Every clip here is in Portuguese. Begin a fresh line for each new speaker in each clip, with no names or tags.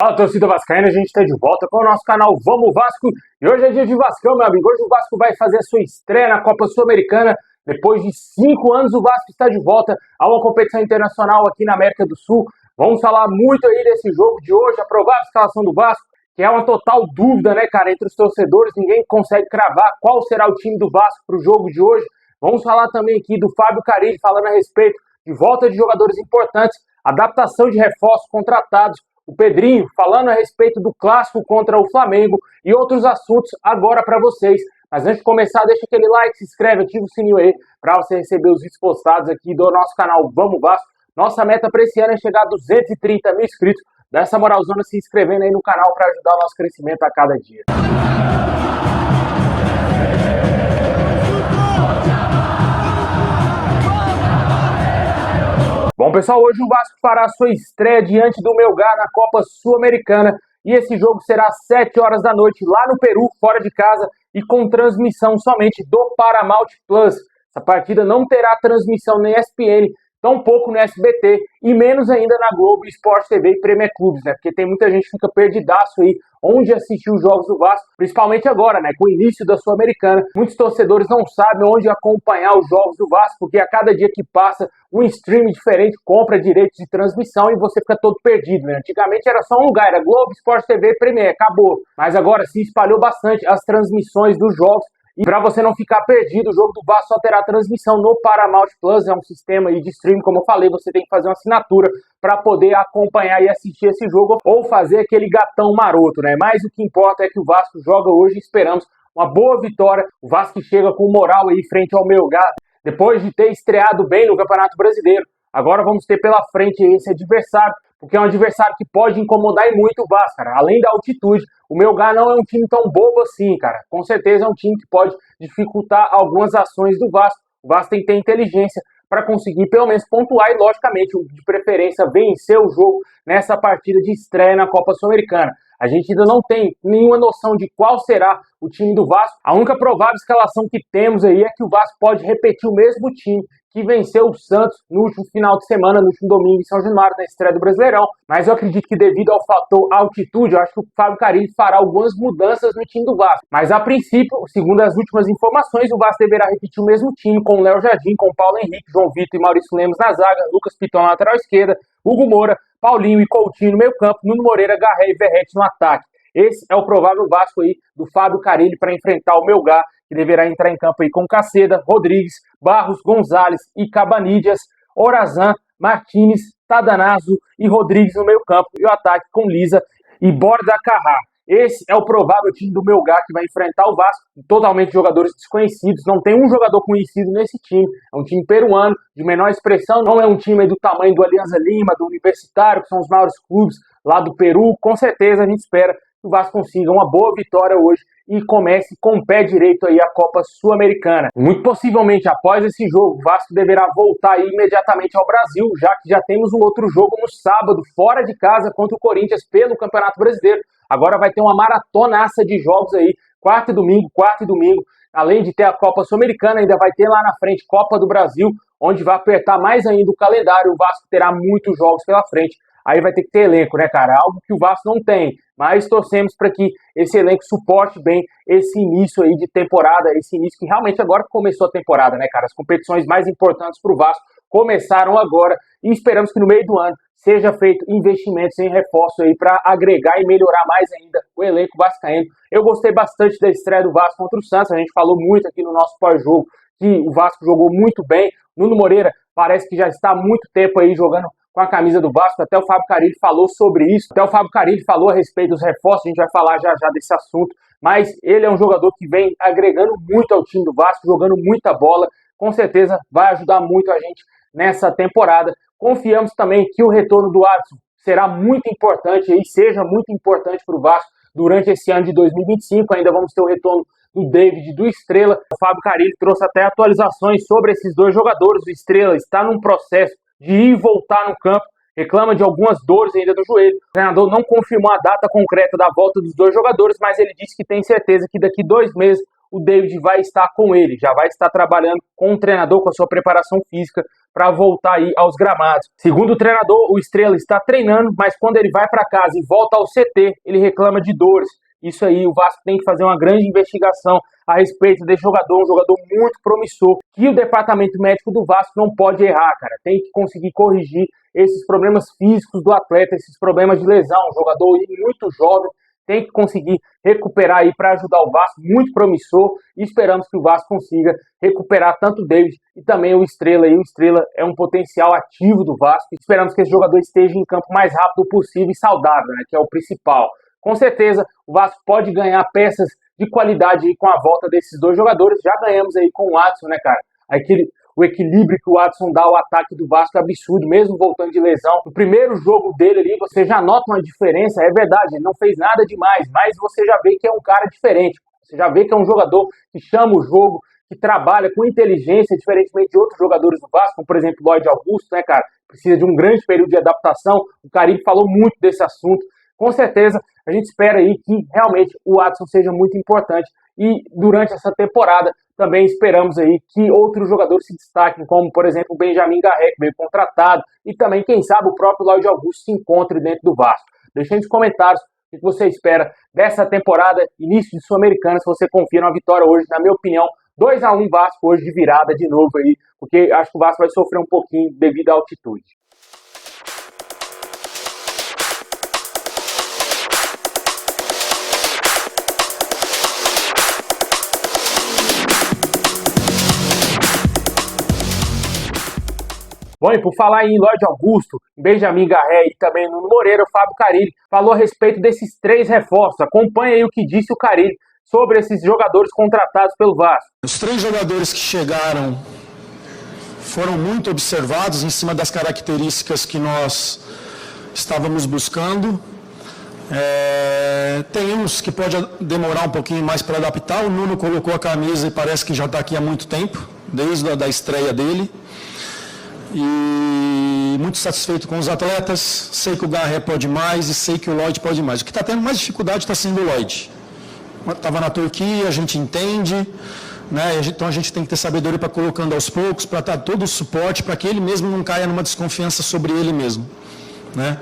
Fala, torcida vascaína, a gente está de volta com o nosso canal Vamos Vasco. E hoje é dia de Vascão, meu amigo. Hoje o Vasco vai fazer a sua estreia na Copa Sul-Americana. Depois de 5 anos, o Vasco está de volta a uma competição internacional aqui na América do Sul. Vamos falar muito aí desse jogo de hoje, a provável escalação do Vasco, que é uma total dúvida, né, cara, entre os torcedores. Ninguém consegue cravar qual será o time do Vasco para o jogo de hoje. Vamos falar também aqui do Fábio Carille, falando a respeito de volta de jogadores importantes, adaptação de reforços contratados, o Pedrinho falando a respeito do clássico contra o Flamengo e outros assuntos agora para vocês. Mas antes de começar, deixa aquele like, se inscreve, ativa o sininho aí para você receber os vídeos postados aqui do nosso canal Vamos Vasco. Nossa meta para esse ano é chegar a 230 mil inscritos. Dá essa moralzona se inscrevendo aí no canal para ajudar o nosso crescimento a cada dia. Bom, pessoal, hoje o Vasco fará a sua estreia diante do Melgar na Copa Sul-Americana e esse jogo será às 7 horas da noite lá no Peru, fora de casa e com transmissão somente do Paramount Plus. Essa partida não terá transmissão na ESPN, tampouco no SBT e menos ainda na Globo, Sport TV e Premier Clubes, né? Porque tem muita gente que fica perdidaço aí onde assistir os jogos do Vasco, principalmente agora, né? Com o início da Sul-Americana. Muitos torcedores não sabem onde acompanhar os jogos do Vasco, porque a cada dia que passa, um streaming diferente compra direitos de transmissão e você fica todo perdido, né? Antigamente era só um lugar, era Globo, Sport TV, Premier, acabou. Mas agora se espalhou bastante as transmissões dos jogos. E para você não ficar perdido, o jogo do Vasco só terá transmissão no Paramount Plus, é um sistema aí de streaming, como eu falei, você tem que fazer uma assinatura para poder acompanhar e assistir esse jogo, ou fazer aquele gatão maroto, né? Mas o que importa é que o Vasco joga hoje e esperamos uma boa vitória. O Vasco chega com moral aí frente ao Melgar, depois de ter estreado bem no Campeonato Brasileiro. Agora vamos ter pela frente esse adversário, porque é um adversário que pode incomodar e muito o Vasco, cara. Além da altitude, o Melgar não é um time tão bobo assim, cara. Com certeza é um time que pode dificultar algumas ações do Vasco. O Vasco tem que ter inteligência para conseguir pelo menos pontuar e, logicamente, de preferência, vencer o jogo nessa partida de estreia na Copa Sul-Americana. A gente ainda não tem nenhuma noção de qual será o time do Vasco. A única provável escalação que temos aí é que o Vasco pode repetir o mesmo time que venceu o Santos no último final de semana, no último domingo em São Januário, na estreia do Brasileirão. Mas eu acredito que devido ao fator altitude, eu acho que o Fábio Carille fará algumas mudanças no time do Vasco. Mas a princípio, segundo as últimas informações, o Vasco deverá repetir o mesmo time com o Léo Jardim, com Paulo Henrique, João Vitor e Maurício Lemos na zaga, Lucas Piton na lateral esquerda, Hugo Moura, Paulinho e Coutinho no meio campo, Nuno Moreira, Garré e Verratti no ataque. Esse é o provável Vasco aí do Fábio Carille para enfrentar o Melgar, que deverá entrar em campo aí com Caceda, Rodrigues, Barros, Gonzalez e Cabanillas, Orazan, Martínez, Tadanazo e Rodrigues no meio campo e o ataque com Lisa e Borja Carrá. Esse é o provável time do Melgar que vai enfrentar o Vasco, totalmente jogadores desconhecidos, não tem um jogador conhecido nesse time, é um time peruano, de menor expressão, não é um time do tamanho do Alianza Lima, do Universitário, que são os maiores clubes lá do Peru. Com certeza a gente espera que o Vasco consiga uma boa vitória hoje e comece com o pé direito aí a Copa Sul-Americana. Muito possivelmente, após esse jogo, o Vasco deverá voltar aí imediatamente ao Brasil, já que já temos um outro jogo no sábado, fora de casa, contra o Corinthians pelo Campeonato Brasileiro. Agora vai ter uma maratonaça de jogos aí, quarta e domingo. Além de ter a Copa Sul-Americana, ainda vai ter lá na frente Copa do Brasil, onde vai apertar mais ainda o calendário. O Vasco terá muitos jogos pela frente. Aí vai ter que ter elenco, né, cara? Algo que o Vasco não tem. Mas torcemos para que esse elenco suporte bem esse início aí de temporada, esse início que realmente agora começou a temporada, né, cara? As competições mais importantes para o Vasco começaram agora e esperamos que no meio do ano seja feito investimentos em reforço aí para agregar e melhorar mais ainda o elenco vascaíno. Eu gostei bastante da estreia do Vasco contra o Santos, a gente falou muito aqui no nosso pós-jogo que o Vasco jogou muito bem. Nuno Moreira parece que já está há muito tempo aí jogando com a camisa do Vasco, até o Fábio Carille falou sobre isso, até o Fábio Carille falou a respeito dos reforços, a gente vai falar já desse assunto, mas ele é um jogador que vem agregando muito ao time do Vasco, jogando muita bola, com certeza vai ajudar muito a gente nessa temporada. Confiamos também que o retorno do Adson será muito importante e seja muito importante para o Vasco durante esse ano de 2025, ainda vamos ter o retorno do David, do Estrela. O Fábio Carille trouxe até atualizações sobre esses dois jogadores. O Estrela está num processo de ir e voltar no campo, reclama de algumas dores ainda no joelho. O treinador não confirmou a data concreta da volta dos dois jogadores, mas ele disse que tem certeza que daqui 2 meses o David vai estar com ele, já vai estar trabalhando com o treinador, com a sua preparação física para voltar aí aos gramados. Segundo o treinador, o Estrela está treinando, mas quando ele vai para casa e volta ao CT, ele reclama de dores. Isso aí, o Vasco tem que fazer uma grande investigação a respeito desse jogador, um jogador muito promissor, que o departamento médico do Vasco não pode errar, cara. Tem que conseguir corrigir esses problemas físicos do atleta, esses problemas de lesão. Um jogador muito jovem, tem que conseguir recuperar aí para ajudar o Vasco, muito promissor, e esperamos que o Vasco consiga recuperar tanto o David e também o Estrela. E o Estrela é um potencial ativo do Vasco. Esperamos que esse jogador esteja em campo o mais rápido possível e saudável, né, que é o principal. Com certeza, o Vasco pode ganhar peças de qualidade aí com a volta desses dois jogadores. Já ganhamos aí com o Adson, né, cara? O equilíbrio que o Adson dá ao ataque do Vasco é absurdo, mesmo voltando de lesão. No primeiro jogo dele ali, você já nota uma diferença, é verdade, ele não fez nada demais, mas você já vê que é um cara diferente. Você já vê que é um jogador que chama o jogo, que trabalha com inteligência, diferentemente de outros jogadores do Vasco, como por exemplo o Lloyd Augusto, né, cara? Precisa de um grande período de adaptação. O Carille falou muito desse assunto. Com certeza, a gente espera aí que realmente o Adson seja muito importante. E durante essa temporada também esperamos aí que outros jogadores se destaquem, como por exemplo o Benjamin Garré, que veio contratado, e também, quem sabe, o próprio Lloyd Augusto se encontre dentro do Vasco. Deixe nos comentários o que você espera dessa temporada, início de Sul-Americana, se você confia na vitória hoje. Na minha opinião, 2-1 Vasco hoje de virada de novo aí, porque acho que o Vasco vai sofrer um pouquinho devido à altitude. Bom, e por falar em Lloyd Augusto, Benjamin Garré e também Nuno Moreira, o Fábio Carille falou a respeito desses 3 reforços. Acompanhe aí o que disse o Carille sobre esses jogadores contratados pelo Vasco.
Os 3 jogadores que chegaram foram muito observados em cima das características que nós estávamos buscando. Tem uns que pode demorar um pouquinho mais para adaptar. O Nuno colocou a camisa e parece que já está aqui há muito tempo, desde a estreia dele. E muito satisfeito com os atletas. Sei que o Garré pode mais e sei que o Lloyd pode mais. O que está tendo mais dificuldade está sendo o Lloyd. Estava na Turquia, a gente entende, né? Então a gente tem que ter sabedoria para colocando aos poucos, para dar todo o suporte, para que ele mesmo não caia numa desconfiança sobre ele mesmo, né?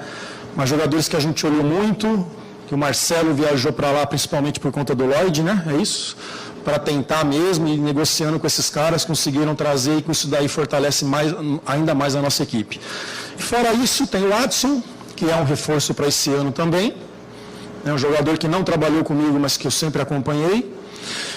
Mas jogadores que a gente olhou muito, que o Marcelo viajou para lá principalmente por conta do Lloyd, né? É isso? Para tentar mesmo, e negociando com esses caras, conseguiram trazer, e com isso daí fortalece ainda mais a nossa equipe. E fora isso, tem o Adson, que é um reforço para esse ano também. É um jogador que não trabalhou comigo, mas que eu sempre acompanhei.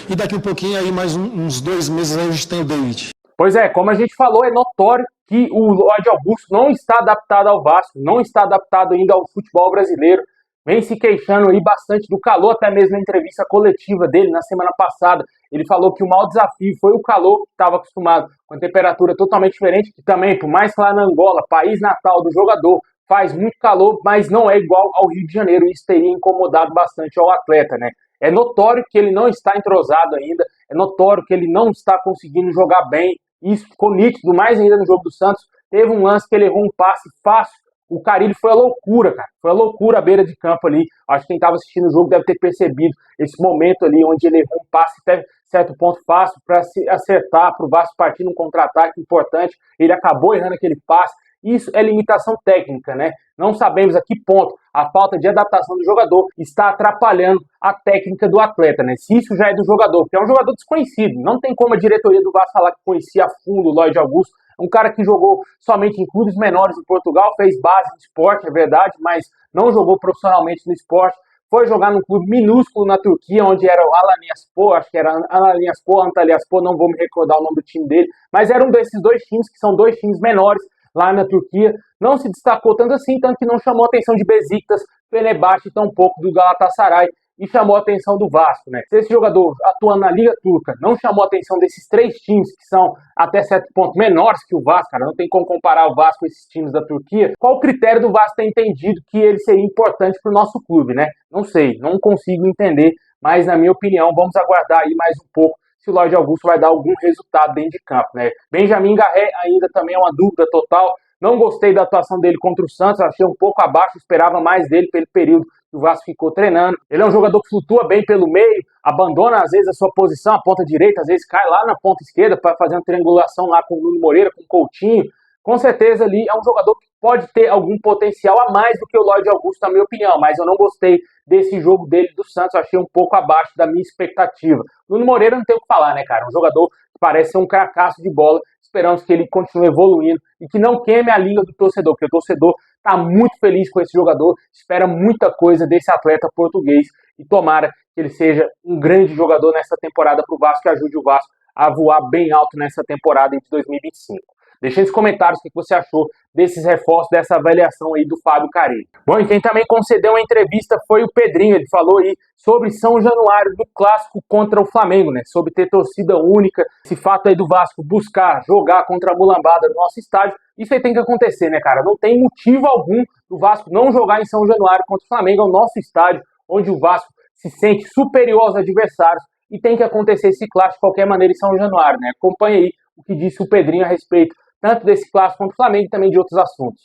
E daqui um pouquinho, aí mais uns 2 meses, aí a gente tem o David.
Pois é, como a gente falou, é notório que o Lloyd Augusto não está adaptado ao Vasco, não está adaptado ainda ao futebol brasileiro. Vem se queixando aí bastante do calor, até mesmo na entrevista coletiva dele na semana passada. Ele falou que o maior desafio foi o calor, que estava acostumado com a temperatura totalmente diferente, que também, por mais que lá na Angola, país natal do jogador, faz muito calor, mas não é igual ao Rio de Janeiro, e isso teria incomodado bastante ao atleta, né? É notório que ele não está entrosado ainda, é notório que ele não está conseguindo jogar bem, isso ficou nítido, mais ainda no jogo do Santos. Teve um lance que ele errou um passe fácil. O Carille foi a loucura, cara. Foi a loucura à beira de campo ali. Acho que quem estava assistindo o jogo deve ter percebido esse momento ali, onde ele errou um passe até certo ponto fácil para se acertar, para o Vasco partir num contra-ataque importante. Ele acabou errando aquele passe. Isso é limitação técnica, né? Não sabemos a que ponto a falta de adaptação do jogador está atrapalhando a técnica do atleta, né? Se isso já é do jogador, que é um jogador desconhecido. Não tem como a diretoria do Vasco falar que conhecia a fundo o Lloyd Augusto. Um cara que jogou somente em clubes menores em Portugal, fez base de esporte, é verdade, mas não jogou profissionalmente no esporte. Foi jogar num clube minúsculo na Turquia, onde era o Alanyaspor, acho que era Alanyaspor, Antalyaspor, não vou me recordar o nome do time dele, mas era um desses 2 times, que são 2 times menores lá na Turquia. Não se destacou tanto assim, tanto que não chamou a atenção de Besiktas, Fenerbahçe e tampouco do Galatasaray, e chamou a atenção do Vasco, né? Se esse jogador atuando na Liga Turca não chamou a atenção desses 3 times, que são até certo ponto menores que o Vasco, cara, não tem como comparar o Vasco com esses times da Turquia, qual o critério do Vasco ter entendido que ele seria importante para o nosso clube, né? Não sei, não consigo entender, mas na minha opinião, vamos aguardar aí mais um pouco se o Lloyd Augusto vai dar algum resultado dentro de campo, né? Benjamin Garré ainda também é uma dúvida total. Não gostei da atuação dele contra o Santos, achei um pouco abaixo, esperava mais dele pelo período que o Vasco ficou treinando. Ele é um jogador que flutua bem pelo meio, abandona às vezes a sua posição, a ponta direita, às vezes cai lá na ponta esquerda para fazer uma triangulação lá com o Nuno Moreira, com o Coutinho. Com certeza ali é um jogador que pode ter algum potencial a mais do que o Lloyd Augusto, na minha opinião, mas eu não gostei desse jogo dele do Santos, eu achei um pouco abaixo da minha expectativa. Nuno Moreira não tem o que falar, né, cara? Um jogador que parece ser um cracaço de bola, esperamos que ele continue evoluindo e que não queime a língua do torcedor, porque o torcedor está muito feliz com esse jogador, espera muita coisa desse atleta português e tomara que ele seja um grande jogador nessa temporada para o Vasco, que ajude o Vasco a voar bem alto nessa temporada de 2025. Deixa aí nos comentários o que você achou desses reforços, dessa avaliação aí do Fábio Carille. Bom, e quem também concedeu uma entrevista foi o Pedrinho. Ele falou aí sobre São Januário, do clássico contra o Flamengo, né? Sobre ter torcida única, esse fato aí do Vasco buscar jogar contra a mulambada no nosso estádio. Isso aí tem que acontecer, né, cara? Não tem motivo algum do Vasco não jogar em São Januário contra o Flamengo. É o nosso estádio, onde o Vasco se sente superior aos adversários e tem que acontecer esse clássico de qualquer maneira em São Januário, né? Acompanhe aí o que disse o Pedrinho a respeito tanto desse clássico contra o Flamengo e também de outros assuntos.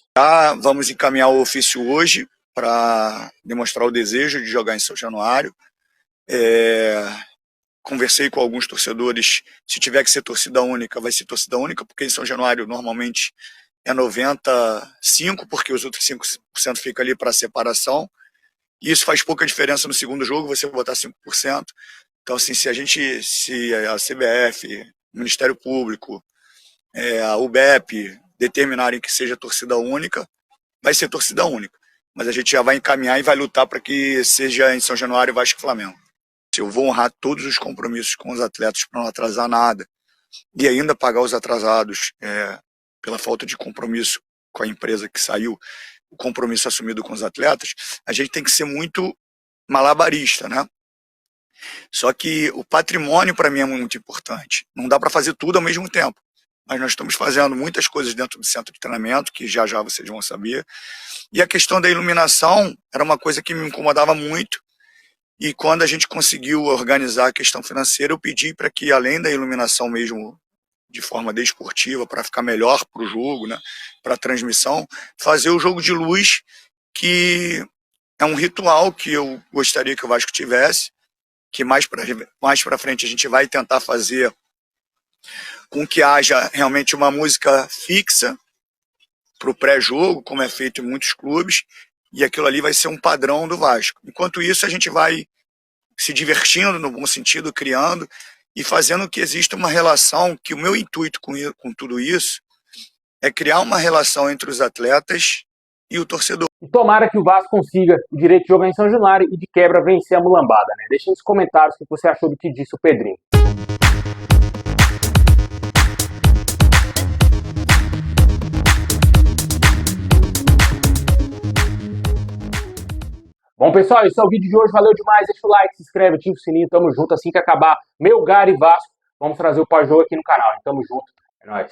Vamos encaminhar o ofício hoje para demonstrar o desejo de jogar em São Januário. Conversei com alguns torcedores, se tiver que ser torcida única, vai ser torcida única, porque em São Januário normalmente é 95%, porque os outros 5% fica ali para separação. E isso faz pouca diferença no segundo jogo, você botar 5%. Então, assim, se a CBF, o Ministério Público, a UBEP determinarem que seja torcida única, vai ser torcida única. Mas a gente já vai encaminhar e vai lutar para que seja em São Januário, Vasco e Flamengo. Eu vou honrar todos os compromissos com os atletas para não atrasar nada e ainda pagar os atrasados pela falta de compromisso com a empresa que saiu, o compromisso assumido com os atletas. A gente tem que ser muito malabarista, né? Só que o patrimônio para mim é muito importante. Não dá para fazer tudo ao mesmo tempo. Mas nós estamos fazendo muitas coisas dentro do centro de treinamento, que já vocês vão saber. E a questão da iluminação era uma coisa que me incomodava muito. E quando a gente conseguiu organizar a questão financeira, eu pedi para que, além da iluminação mesmo de forma desportiva, para ficar melhor para o jogo, né, para a transmissão, fazer o jogo de luz, que é um ritual que eu gostaria que o Vasco tivesse, que mais para frente a gente vai tentar fazer com que haja realmente uma música fixa para o pré-jogo, como é feito em muitos clubes, e aquilo ali vai ser um padrão do Vasco. Enquanto isso, a gente vai se divertindo, no bom sentido, criando e fazendo que exista uma relação, que o meu intuito com tudo isso é criar uma relação entre os atletas e o torcedor.
E tomara que o Vasco consiga o direito de jogar em São Januário e de quebra vencer a mulambada, né? Deixa nos comentários o que você achou do que disse o Pedrinho. Bom, pessoal, esse é o vídeo de hoje. Valeu demais. Deixa o like, se inscreve, ativa o sininho. Tamo junto. Assim que acabar Melgar e Vasco, vamos trazer o pós-jogo aqui no canal. Tamo junto. É nóis.